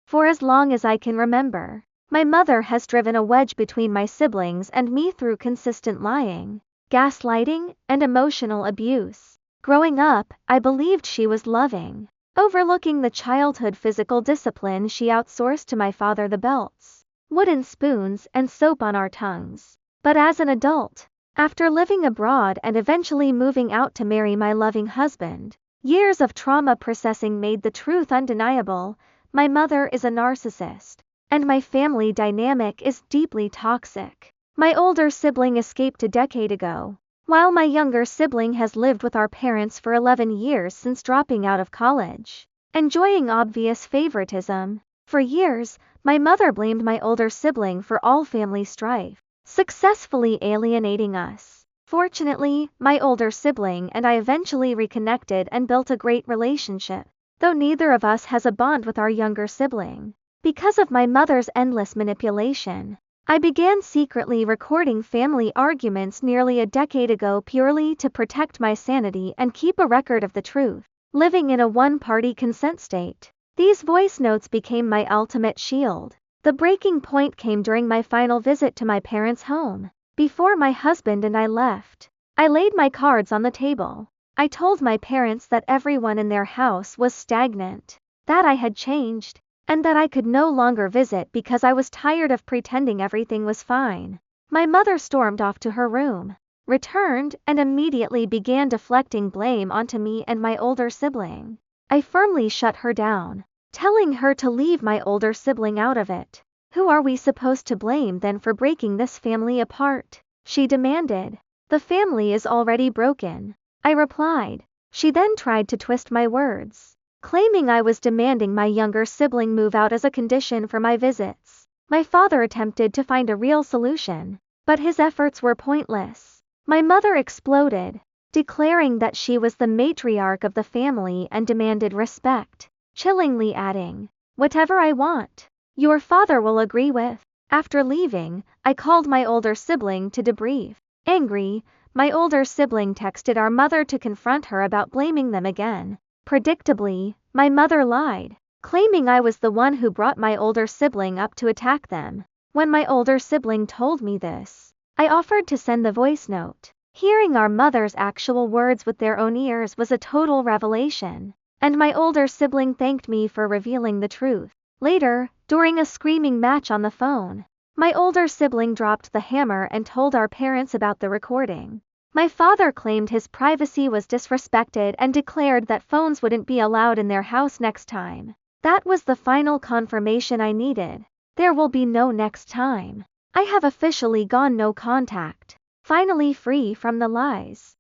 For as long as I can remember, my mother has driven a wedge between my siblings and me through consistent lying, gaslighting, and emotional abuse. Growing up, I believed she was loving, overlooking the childhood physical discipline she outsourced to my father: the belts, wooden spoons, and soap on our tongues. But as an adult, after living abroad and eventually moving out to marry my loving husband, years of trauma processing made the truth undeniable: my mother is a narcissist, and my family dynamic is deeply toxic. My older sibling escaped a decade ago, while my younger sibling has lived with our parents for 11 years since dropping out of college, enjoying obvious favoritism. For years, my mother blamed my older sibling for all family strife, successfully alienating us. Fortunately, my older sibling and I eventually reconnected and built a great relationship, though neither of us has a bond with our younger sibling. Because of my mother's endless manipulation, I began secretly recording family arguments nearly a decade ago purely to protect my sanity and keep a record of the truth, living in a one-party consent state. These voice notes became my ultimate shield. The breaking point came during my final visit to my parents' home. Before my husband and I left, I laid my cards on the table. I told my parents that everyone in their house was stagnant, that I had changed, and that I could no longer visit because I was tired of pretending everything was fine. My mother stormed off to her room, returned, and immediately began deflecting blame onto me and my older sibling. I firmly shut her down, telling her to leave my older sibling out of it. Who are we supposed to blame then for breaking this family apart? She demanded. The family is already broken, I replied. She then tried to twist my words, claiming I was demanding my younger sibling move out as a condition for my visits. My father attempted to find a real solution, but his efforts were pointless. My mother exploded, declaring that she was the matriarch of the family and demanded respect, chillingly adding, "Whatever I want, your father will agree with." After leaving, I called my older sibling to debrief. Angry, my older sibling texted our mother to confront her about blaming them again. Predictably, my mother lied, claiming I was the one who brought my older sibling up to attack them. When my older sibling told me this, I offered to send the voice note. Hearing our mother's actual words with their own ears was a total revelation, and my older sibling thanked me for revealing the truth. Later, during a screaming match on the phone, my older sibling dropped the hammer and told our parents about the recording. My father claimed his privacy was disrespected and declared that phones wouldn't be allowed in their house next time. That was the final confirmation I needed. There will be no next time. I have officially gone no contact, finally free from the lies.